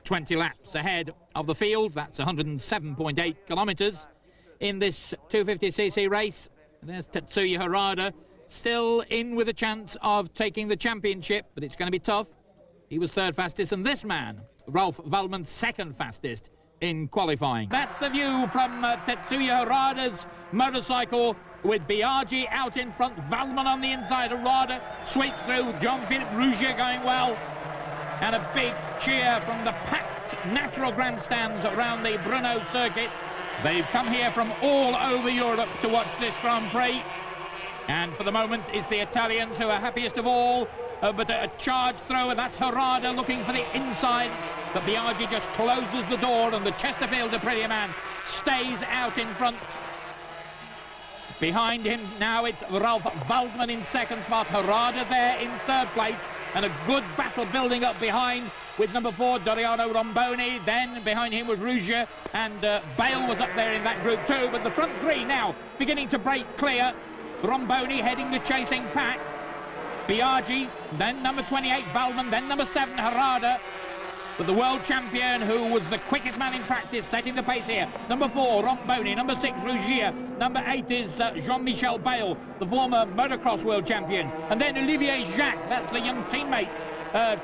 20 laps ahead of the field. That's 107.8 kilometres in this 250cc race. There's Tetsuya Harada, still in with a chance of taking the championship, but it's going to be tough. He was third fastest, and this man, Ralf Waldmann, second fastest in qualifying. That's the view from Tetsuya Harada's motorcycle, with Biaggi out in front, Waldmann on the inside. Harada sweeps through, Jean-Philippe Rougier going well, and a big cheer from the packed natural grandstands around the Brno circuit. They've come here from all over Europe to watch this Grand Prix, and for the moment it's the Italians who are happiest of all, but a charge throw, and that's Harada looking for the inside, but Biaggi just closes the door, and the Chesterfield Aprilia man stays out in front. Behind him now it's Ralf Waldmann in second spot, Harada there in third place, and a good battle building up behind with number 4 Doriano Romboni. Then behind him was Rougier, and Bale was up there in that group too, but the front three now beginning to break clear. Romboni heading the chasing pack, Biaggi, then number 28 Waldmann, then number 7 Harada. But the world champion, who was the quickest man in practice, setting the pace here. Number 4, Romboni. Number 6, Rougier. Number 8 is Jean-Michel Bale, the former motocross world champion. And then Olivier Jacques, that's the young teammate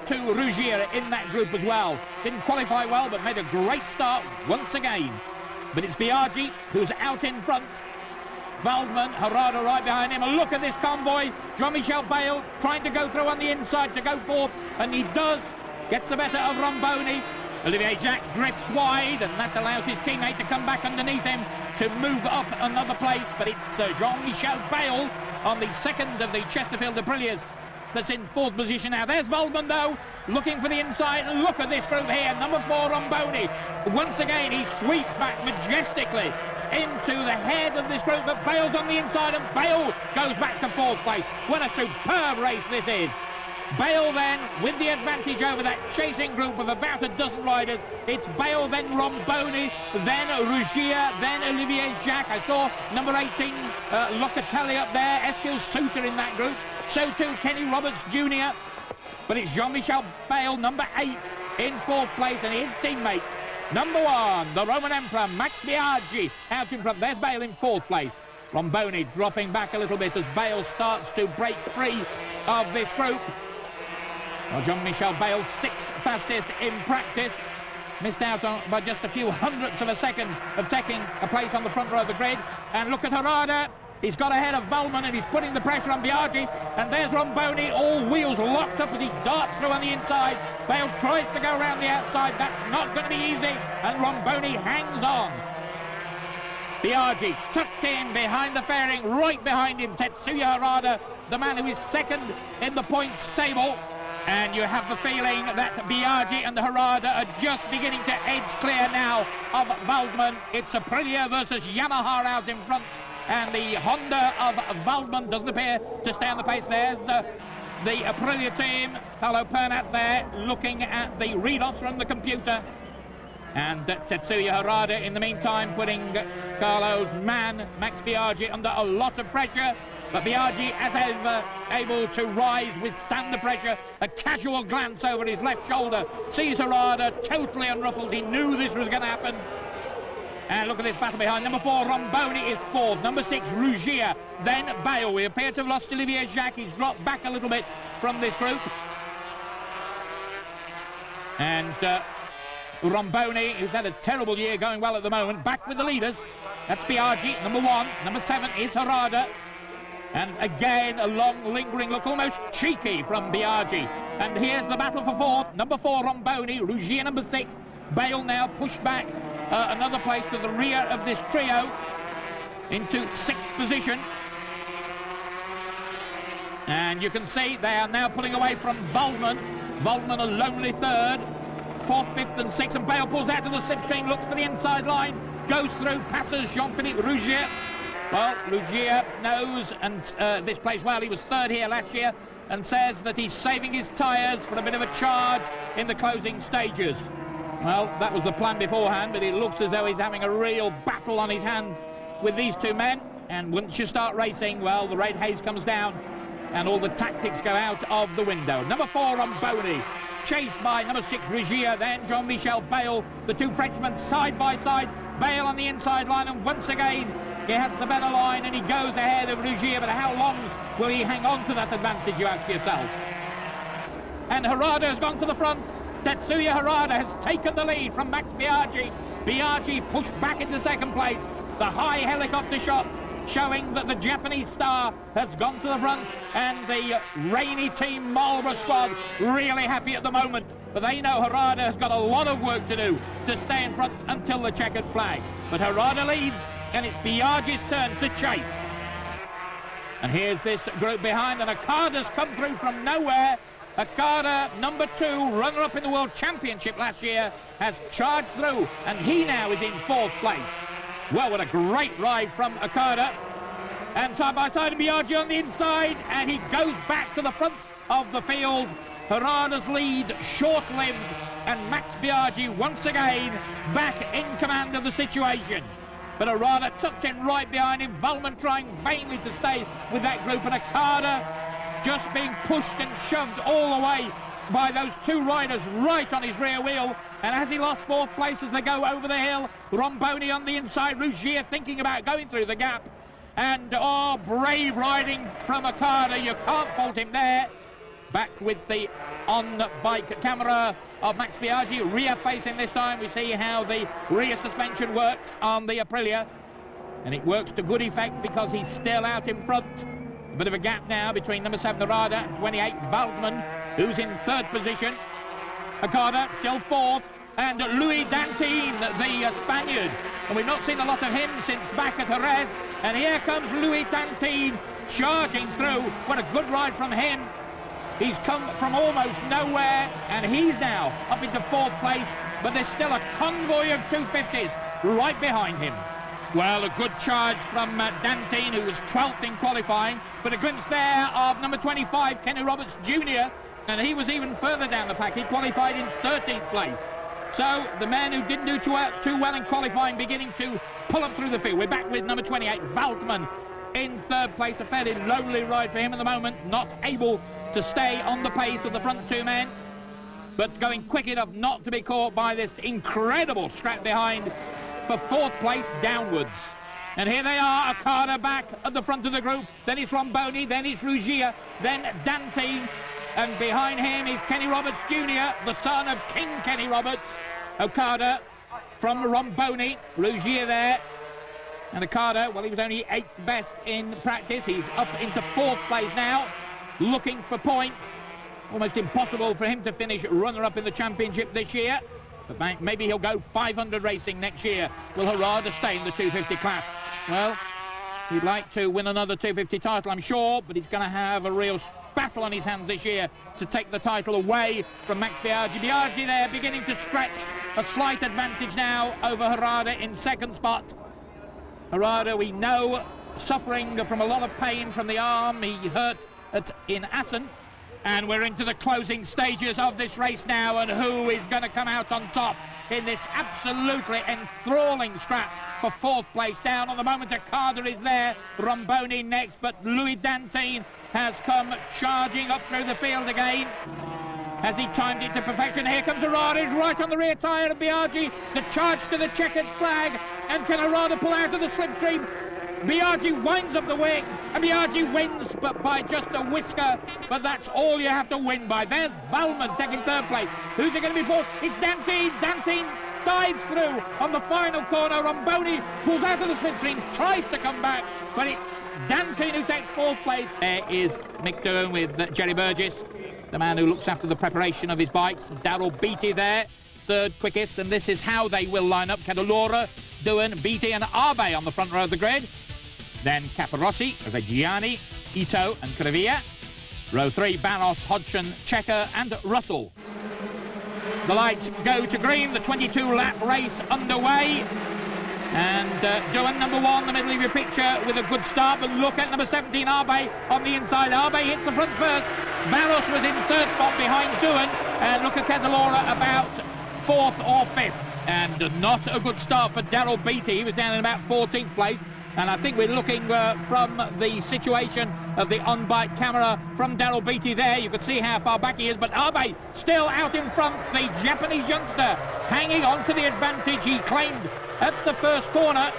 to Rougier in that group as well. Didn't qualify well, but made a great start once again. But it's Biaggi who's out in front. Waldmann, Harada right behind him. And look at this convoy. Jean-Michel Bale trying to go through on the inside to go fourth, and he does. Gets the better of Romboni. Olivier Jacques drifts wide, and that allows his teammate to come back underneath him to move up another place. But it's Jean-Michel Bale on the second of the Chesterfield Aprilias that's in fourth position now. There's Waldmann, though, looking for the inside. And look at this group here. Number 4, Romboni. Once again, he sweeps back majestically into the head of this group, but Bale's on the inside, and Bale goes back to fourth place. What a superb race this is. Bale then with the advantage over that chasing group of about a dozen riders. It's Bale, then Romboni, then Rougier, then Olivier Jacques. I saw number 18 Locatelli up there, Eskil Suter in that group, so too Kenny Roberts Jr. But it's Jean-Michel Bale, number 8, in fourth place, and his teammate number 1, the Roman Emperor Max Biaggi, out in front. There's Bale in fourth place. Romboni dropping back a little bit as Bale starts to break free of this group. Well, Jean-Michel Bale, 6th fastest in practice, missed out on by just a few hundredths of a second of taking a place on the front row of the grid. And look at Harada. He's got ahead of Waldmann, and he's putting the pressure on Biaggi. And there's Romboni, all wheels locked up as he darts through on the inside. Bale tries to go around the outside. That's not going to be easy. And Romboni hangs on. Biaggi tucked in behind the fairing, right behind him, Tetsuya Harada, the man who is second in the points table. And you have the feeling that Biaggi and Harada are just beginning to edge clear now of Waldmann. It's Aprilia versus Yamaha out in front, and the Honda of Waldmann doesn't appear to stay on the pace. There's the Aprilia team, Carlo Pernat there, looking at the read-offs from the computer. And Tetsuya Harada, in the meantime, putting Carlo's man, Max Biaggi, under a lot of pressure. But Biaggi, as ever, able to rise, withstand the pressure. A casual glance over his left shoulder sees Harada totally unruffled. He knew this was going to happen. And look at this battle behind. Number 4, Romboni, is fourth. Number 6, Rougier. Then Bale. We appear to have lost Olivier Jacques. He's dropped back a little bit from this group. And Romboni, who's had a terrible year, going well at the moment, back with the leaders. That's Biaggi, number 1. Number 7 is Harada. And again, a long, lingering look, almost cheeky from Biaggi. And here's the battle for fourth. Number 4, Romboni. Rougier, number 6. Bale now pushed back another place to the rear of this trio into 6th position. And you can see they are now pulling away from Waldmann. Waldmann a lonely 3rd. 4th, 5th and 6th. And Bale pulls out of the slipstream, looks for the inside line, goes through, passes Jean-Philippe Rougier. Well, Rougier knows and this place well. He was 3rd here last year, and says that he's saving his tyres for a bit of a charge in the closing stages. Well, that was the plan beforehand, but it looks as though he's having a real battle on his hands with these two men. And once you start racing, well, the red haze comes down and all the tactics go out of the window. Number 4, Romboni, chased by number 6 Rugier, then Jean-Michel Bale, the two Frenchmen side by side. Bale on the inside line, and once again he has the better line and he goes ahead of Rugier, but how long will he hang on to that advantage, you ask yourself? And Harada has gone to the front. Tetsuya Harada has taken the lead from Max Biaggi. Biaggi pushed back into second place. The high helicopter shot showing that the Japanese star has gone to the front, and the rainy team Marlborough squad really happy at the moment, but they know Harada has got a lot of work to do to stay in front until the checkered flag. But Harada leads, and it's Biaggi's turn to chase. And here's this group behind, and Okada's come through from nowhere. Okada, number 2, runner-up in the World Championship last year, has charged through, and he now is in 4th place. Well, what a great ride from Okada. And side by side, Biaggi on the inside, and he goes back to the front of the field. Harada's lead short-lived, and Max Biaggi once again back in command of the situation. But Harada tucked in right behind him, Valmont trying vainly to stay with that group, and Okada just being pushed and shoved all the way by those two riders right on his rear wheel. And as he lost 4th place as they go over the hill, Romboni on the inside, Rugier thinking about going through the gap. And oh, brave riding from Okada, you can't fault him there. Back with the on-bike camera of Max Biaggi, rear facing this time. We see how the rear suspension works on the Aprilia, and it works to good effect because he's still out in front. A bit of a gap now between number 7 Harada and 28 Waldman, who's in 3rd position. Okada still 4th, and Louis Dantin, the Spaniard, and we've not seen a lot of him since back at Jerez. And here comes Louis Dantin charging through. What a good ride from him. He's come from almost nowhere, and he's now up into 4th place, but there's still a convoy of 250s right behind him. Well, a good charge from Dantin, who was 12th in qualifying, but a glimpse there of number 25, Kenny Roberts Jr., and he was even further down the pack. He qualified in 13th place. So the man who didn't do too well in qualifying beginning to pull up through the field. We're back with number 28, Waldman, in 3rd place. A fairly lonely ride for him at the moment, not able to stay on the pace of the front two men, but going quick enough not to be caught by this incredible scrap behind for 4th place downwards. And here they are, Okada back at the front of the group, then it's Romboni, then it's Rugier, then Dantin, and behind him is Kenny Roberts Jr., the son of King Kenny Roberts. Okada from Romboni, Rugier there, and Okada, well, he was only 8th best in practice. He's up into 4th place now, looking for points. Almost impossible for him to finish runner-up in the championship this year, but maybe he'll go 500 racing next year. Will Harada stay in the 250 class? Well, he'd like to win another 250 title, I'm sure, but he's going to have a real battle on his hands this year to take the title away from Max Biaggi. Biaggi there beginning to stretch a slight advantage now over Harada in 2nd spot. Harada, we know, suffering from a lot of pain from the arm. He hurt in Assen. And we're into the closing stages of this race now, and who is going to come out on top in this absolutely enthralling scrap for 4th place? Down on the moment, Okada is there, Romboni next, but Louis Dantin has come charging up through the field again. Has he timed it to perfection? Here comes Harada, he's right on the rear tyre of Biaggi. The charge to the checkered flag, and can Harada pull out of the slipstream? Biaggi winds up the wick, and Biaggi wins, but by just a whisker. But that's all you have to win by. There's Valmont taking 3rd place. Who's it going to be for? It's Dantin. Dantin dives through on the final corner. Romboni pulls out of the slipstream, tries to come back, but it's Dantin who takes 4th place. There is Mick Doohan with Jerry Burgess, the man who looks after the preparation of his bikes. Darrell Beattie there, 3rd quickest, and this is how they will line up. Cadalora, Doohan, Beattie and Abe on the front row of the grid. Then Caparossi, Reggiani, Ito and Crevilla. Row 3, Barros, Hodgson, Checker and Russell. The lights go to green, the 22-lap race underway. And Doohan, number 1, the middle of your picture with a good start, but look at number 17, Abe on the inside. Abe hits the front first. Barros was in 3rd spot behind Doohan, and look at Cadalora about 4th or 5th. And not a good start for Darrell Beattie. He was down in about 14th place. And I think we're looking from the situation of the on-bike camera from Daryl Beattie there. You can see how far back he is, but Abe still out in front. The Japanese youngster hanging on to the advantage he claimed at the first corner.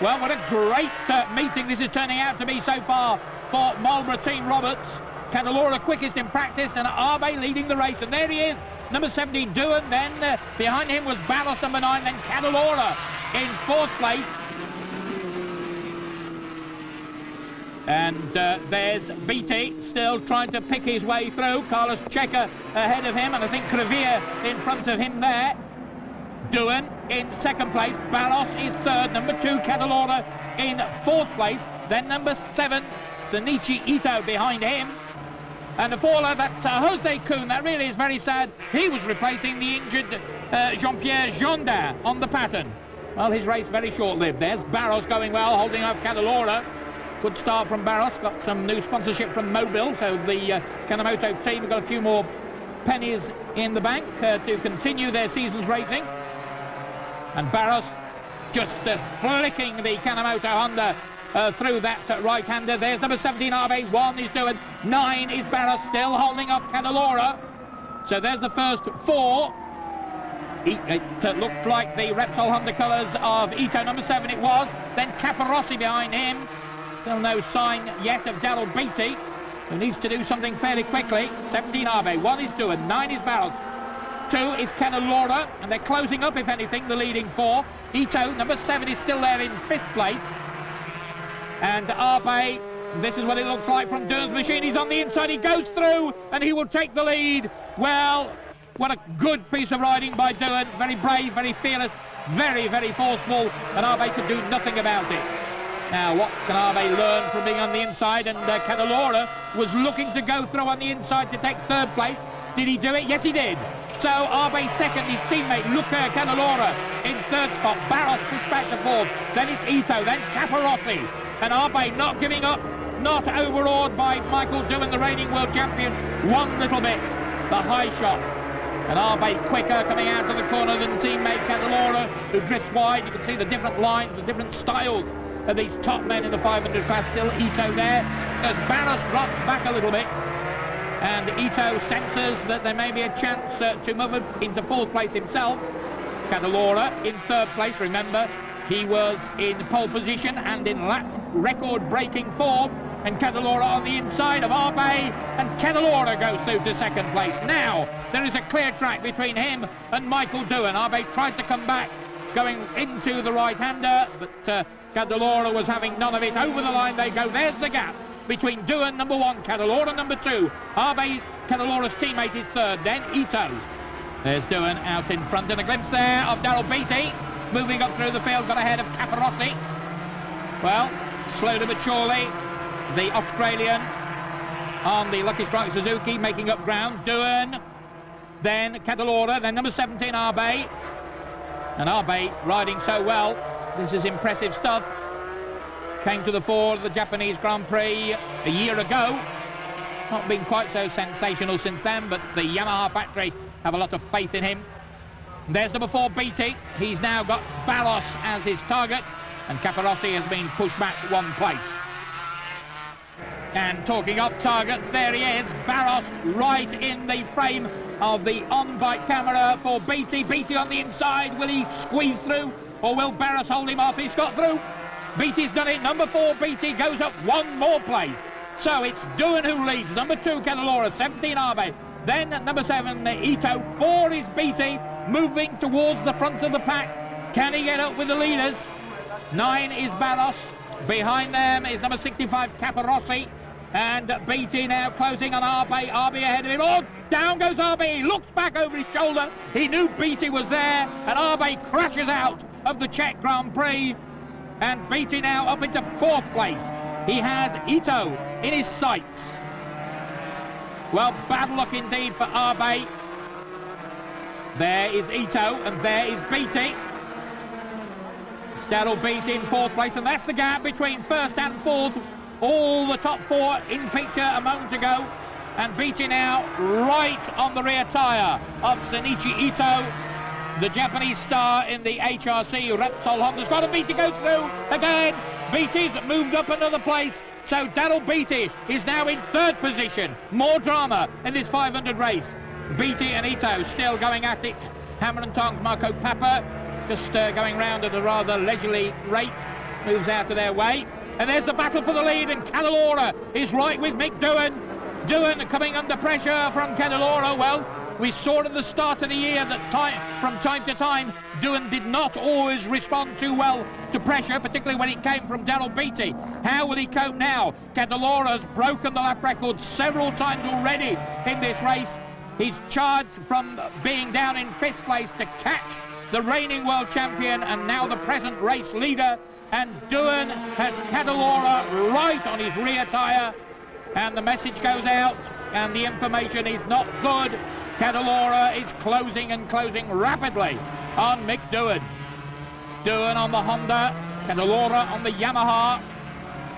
Well, what a great meeting this is turning out to be so far for Marlborough Team Roberts. Cadalora quickest in practice, and Abe leading the race, and there he is, number 17 Doohan, then behind him was Barros, number 9, then Cadalora in 4th place. And there's Beattie still trying to pick his way through. Carlos Checa ahead of him, and I think Crevier in front of him there. Doohan in 2nd place, Barros is 3rd, number 2 Cadalora in 4th place, then number 7 Shinichi Ito behind him. And the faller, that's Jose Kuhn. That really is very sad. He was replacing the injured Jean-Pierre Jondin on the pattern. Well, his race very short-lived. There's Barros going well, holding off Cadalora. Good start from Barros. Got some new sponsorship from Mobil, so the Kanemoto team have got a few more pennies in the bank to continue their season's racing. And Barros just flicking the Kanemoto Honda through that right-hander. There's number 17 Abe, 1 is Doohan, 9 is Barros, still holding off Cadalora. So there's the first 4. It looked like the Repsol Honda colours of Ito, number 7 it was. Then Caparossi behind him. Still no sign yet of Daryl Beattie, who needs to do something fairly quickly. 17 Abe, 1 is Doohan, 9 is Barros, 2 is Cadalora, and they're closing up, if anything, the leading 4. Ito, number 7, is still there in 5th place. And Abe, this is what it looks like from Doohan's machine. He's on the inside, he goes through, and he will take the lead. Well, what a good piece of riding by Doohan. Very brave, very fearless, very, very forceful, and Abe could do nothing about it. Now, what can Abe learn from being on the inside? And Cadalora was looking to go through on the inside to take 3rd place. Did he do it? Yes, he did. So Abe 2nd, his teammate Luca Cadalora in 3rd spot. Barros pushed back to 4th. Then it's Ito, then Caparossi. And Abe not giving up, not overawed by Michael Doohan, the reigning world champion, one little bit, the high shot. And Abe quicker coming out of the corner than teammate Cadalora, who drifts wide. You can see the different lines, the different styles of these top men in the 500 class. Still Ito there, as Barros drops back a little bit. And Ito senses that there may be a chance to move into 4th place himself. Cadalora in 3rd place, remember, he was in pole position and in lap record-breaking form, and Cadalora on the inside of Abe, and Cadalora goes through to 2nd place. Now, there is a clear track between him and Michael Doohan. Abe tried to come back, going into the right-hander, but Cadalora was having none of it. Over the line they go. There's the gap between Doohan, number 1, Cadalora, number 2. Abe, Cadalora's teammate, is 3rd, then Ito. There's Doohan out in front, and a glimpse there of Daryl Beattie. Moving up through the field, got ahead of Caparossi. Well, slowly but surely, the Australian on the Lucky Strike Suzuki making up ground. Doohan, then Cadalora, then number 17 Abe. And Abe riding so well. This is impressive stuff. Came to the fore of the Japanese Grand Prix a year ago. Not been quite so sensational since then, but the Yamaha factory have a lot of faith in him. There's number 4 Beattie. He's now got Barros as his target, and Caparossi has been pushed back 1 place. And talking of targets, there he is, Barros right in the frame of the on-bike camera for Beattie. Beattie on the inside, will he squeeze through, or will Barros hold him off? He's got through. Beattie's done it. Number 4 Beattie goes up 1 more place. So it's Doohan who leads. Number 2 Cadalora, 17 Abe. Then number 7 Ito, 4 is Beattie, moving towards the front of the pack. Can he get up with the leaders? 9 is Barros. Behind them is number 65 Caparossi. And Beattie now closing on Abe. Abe ahead of him. Oh, down goes Abe. He looks back over his shoulder. He knew Beattie was there. And Abe crashes out of the Czech Grand Prix. And Beattie now up into 4th place. He has Ito in his sights. Well, bad luck indeed for Abe. There is Ito, and there is Beattie. Daryl Beattie in 4th place, and that's the gap between 1st and 4th. All the top 4 in picture a moment ago. And Beattie now right on the rear tyre of Shinichi Ito, the Japanese star in the HRC Repsol Honda squad. And Beattie goes through again. Beattie's moved up another place. So Daryl Beattie is now in third position. More drama in this 500 race. Beattie and Ito still going at it. Hammer and tongs, Marco Papa just going round at a rather leisurely rate. Moves out of their way. And there's the battle for the lead, and Cadalora is right with Mick Doohan. Doohan coming under pressure from Cadalora. Well, we saw at the start of the year that from time to time, Doohan did not always respond too well to pressure, particularly when it came from Daryl Beattie. How will he cope now? Cadalora has broken the lap record several times already in this race. He's charged from being down in 5th place to catch the reigning world champion and now the present race leader. And Doohan has Cadalora right on his rear tyre. And the message goes out, and the information is not good. Cadalora is closing and closing rapidly on Mick Doohan. Doohan on the Honda, Cadalora on the Yamaha.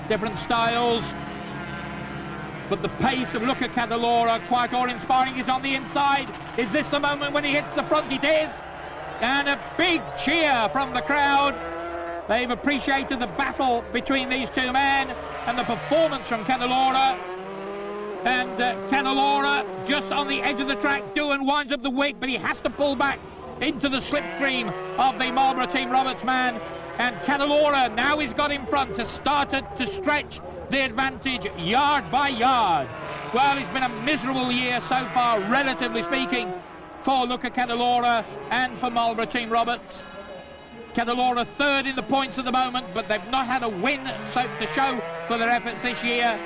Different styles. But the pace of look at Cadalora, quite awe-inspiring, is on the inside. Is this the moment when he hits the front? It is. And a big cheer from the crowd. They've appreciated the battle between these two men and the performance from Cadalora. And Cadalora just on the edge of the track. Doohan winds up the wick, but he has to pull back into the slipstream of the Marlboro Team Roberts man. And Cadalora, now he's got in front, has started to stretch the advantage yard by yard. Well, it's been a miserable year so far, relatively speaking, for Luca Cadalora and for Marlboro Team Roberts. Cadalora third in the points at the moment, but they've not had a win to show for their efforts this year.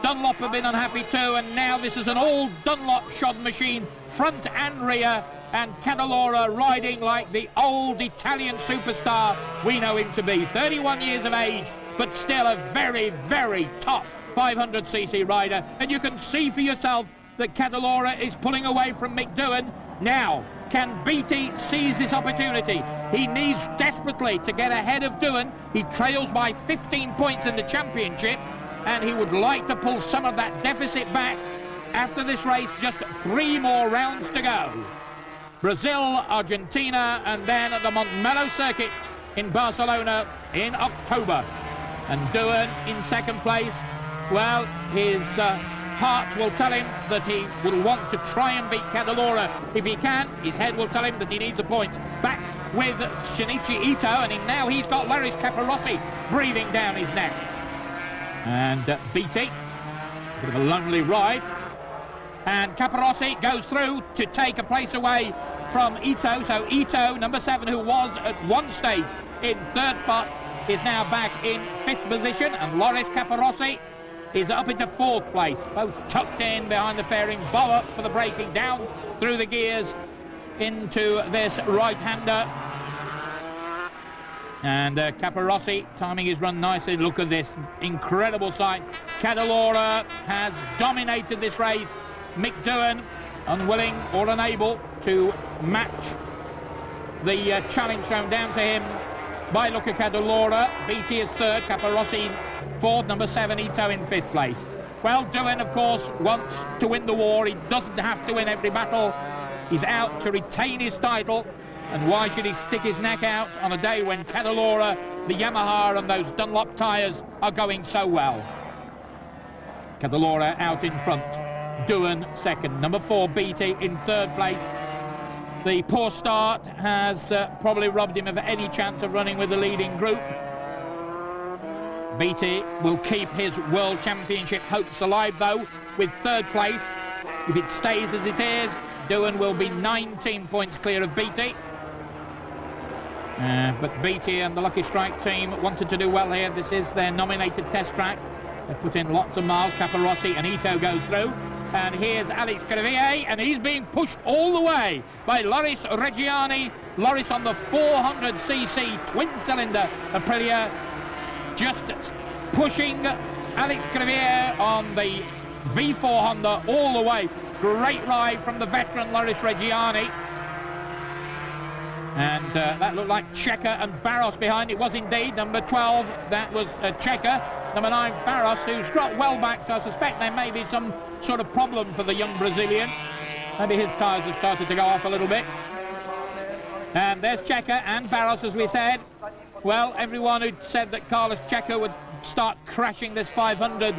Dunlop have been unhappy too, and now this is an all Dunlop shod machine, front and rear, and Cadalora riding like the old Italian superstar we know him to be. 31 years of age, but still a very, very top 500cc rider. And you can see for yourself that Cadalora is pulling away from Mick Doohan. Now, can Beattie seize this opportunity? He needs desperately to get ahead of Doohan. He trails by 15 points in the championship, and he would like to pull some of that deficit back. After this race, just 3 more rounds to go. Brazil, Argentina, and then at the Montmello circuit in Barcelona in October. And Doohan in second place. Well, his heart will tell him that he will want to try and beat Cadalora if he can. His head will tell him that he needs the points. Back with Shinichi Ito, and now he's got Laris Capirossi breathing down his neck. And Beattie, a bit of a lonely ride. And Capirossi goes through to take a place away from Ito. So Ito, number 7, who was at one stage in third spot, is now back in 5th position. And Laris Capirossi is up into 4th place, both tucked in behind the fairing. Bow up for the braking, down through the gears into this right-hander. And Capirossi timing his run nicely. Look at this incredible sight. Cadalora has dominated this race. Mick Doohan unwilling or unable to match the challenge thrown down to him by Luca Cadalora. Beattie is 3rd, Capirossi 4th, number 7 Ito in 5th place. Well, Doohan, of course, wants to win the war. He doesn't have to win every battle. He's out to retain his title. And why should he stick his neck out on a day when Cadalora, the Yamaha and those Dunlop tyres are going so well? Cadalora out in front. Doohan 2nd. Number 4 Beattie in 3rd place. The poor start has probably robbed him of any chance of running with the leading group. Beattie will keep his World Championship hopes alive though with 3rd place. If it stays as it is, Doohan will be 19 points clear of Beattie. But Beattie and the Lucky Strike team wanted to do well here. This is their nominated test track. They put in lots of miles. Capirossi and Ito goes through. And here's Alex Crevier, and he's being pushed all the way by Loris Reggiani. Loris on the 400cc twin-cylinder Aprilia, just pushing Alex Crevier on the V4 Honda all the way. Great ride from the veteran Loris Reggiani. And that looked like Checker and Barros behind. It was indeed number 12. That was Checker. Number 9, Barros, who's got well back, so I suspect there may be some sort of problem for the young Brazilian. Maybe his tyres have started to go off a little bit. And there's Checker and Barros, as we said. Well, everyone who said that Carlos Checker would start crashing this 500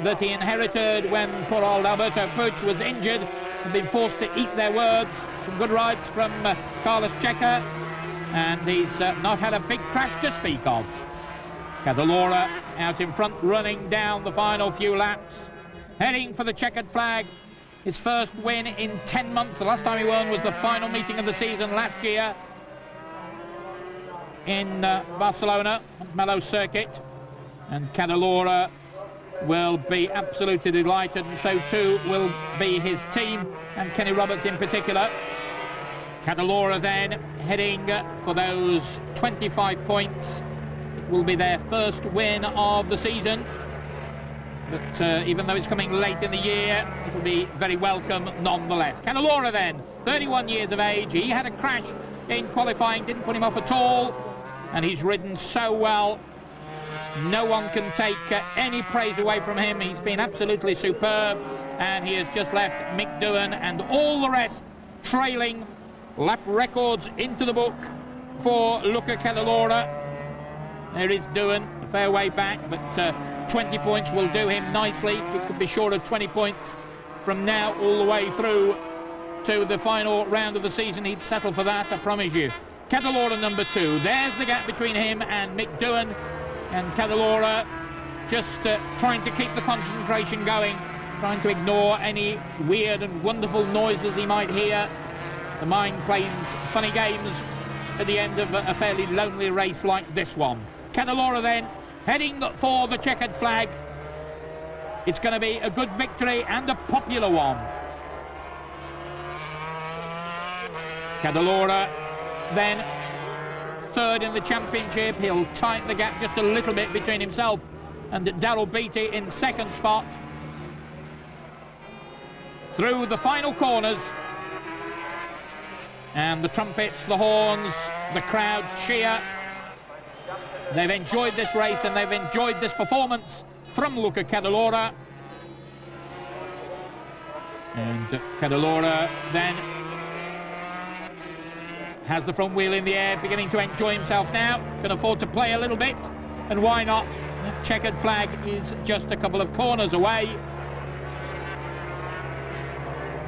that he inherited when poor old Alberto Puig was injured and been forced to eat their words. Some good rides from Carlos Ceko, and he's not had a big crash to speak of. Cadalora out in front, running down the final few laps, heading for the checkered flag. His first win in 10 months. The last time he won was the final meeting of the season last year in Barcelona, Mellow Circuit. And Cadalora will be absolutely delighted, and so too will be his team, and Kenny Roberts in particular. Cadalora then heading for those 25 points. It will be their first win of the season, but even though it's coming late in the year, it will be very welcome nonetheless. Cadalora then, 31 years of age. He had a crash in qualifying, didn't put him off at all, and he's ridden so well. No one can take any praise away from him. He's been absolutely superb, and he has just left Mick Doohan and all the rest trailing. Lap records into the book for Luca Cadalora. There is Doohan, a fair way back, but 20 points will do him nicely. He could be short of 20 points from now all the way through to the final round of the season. He'd settle for that, I promise you. Cadalora number 2. There's the gap between him and Mick Doohan. And Cadalora just trying to keep the concentration going, trying to ignore any weird and wonderful noises he might hear. The mind plays funny games at the end of a fairly lonely race like this one. Cadalora then heading for the checkered flag. It's going to be a good victory and a popular one. Cadalora then third in the championship. He'll tighten the gap just a little bit between himself and Daryl Beattie in second spot. Through the final corners, and the trumpets, the horns, the crowd cheer. They've enjoyed this race and they've enjoyed this performance from Luca Cadalora. And Cadalora then has the front wheel in the air, beginning to enjoy himself now. Can afford to play a little bit, and why not? The checkered flag is just a couple of corners away.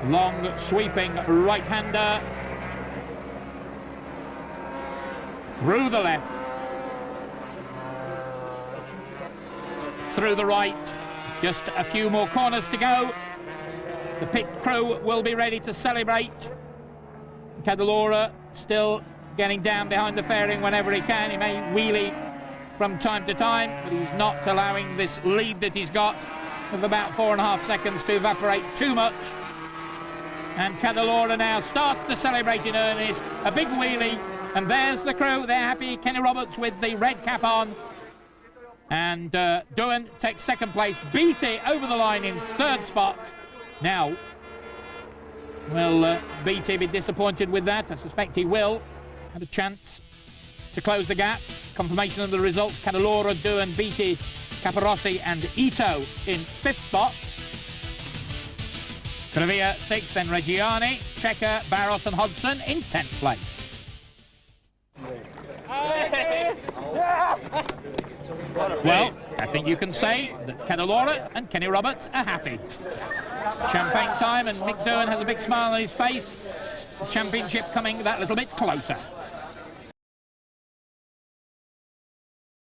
Long sweeping right-hander through the left, through the right. Just a few more corners to go. The pit crew will be ready to celebrate. Cadalora still getting down behind the fairing whenever he can. He may wheelie from time to time, but he's not allowing this lead that he's got of about 4.5 seconds to evaporate too much. And Cadalora now starts to celebrate in earnest. A big wheelie, and there's the crew. They're happy. Kenny Roberts with the red cap on. And Doohan takes second place. Beattie over the line in third spot. Now, will Beattie be disappointed with that? I suspect he will. Had a chance to close the gap. Confirmation of the results. Cadalora, Doohan, Beattie, Caparossi and Ito in fifth spot. Crevia 6th, then Reggiani, Ceko, Barros and Hodgson in 10th place. Well, I think you can say that Cadalora and Kenny Roberts are happy. Champagne time, and Mick Doohan has a big smile on his face. The championship coming that little bit closer.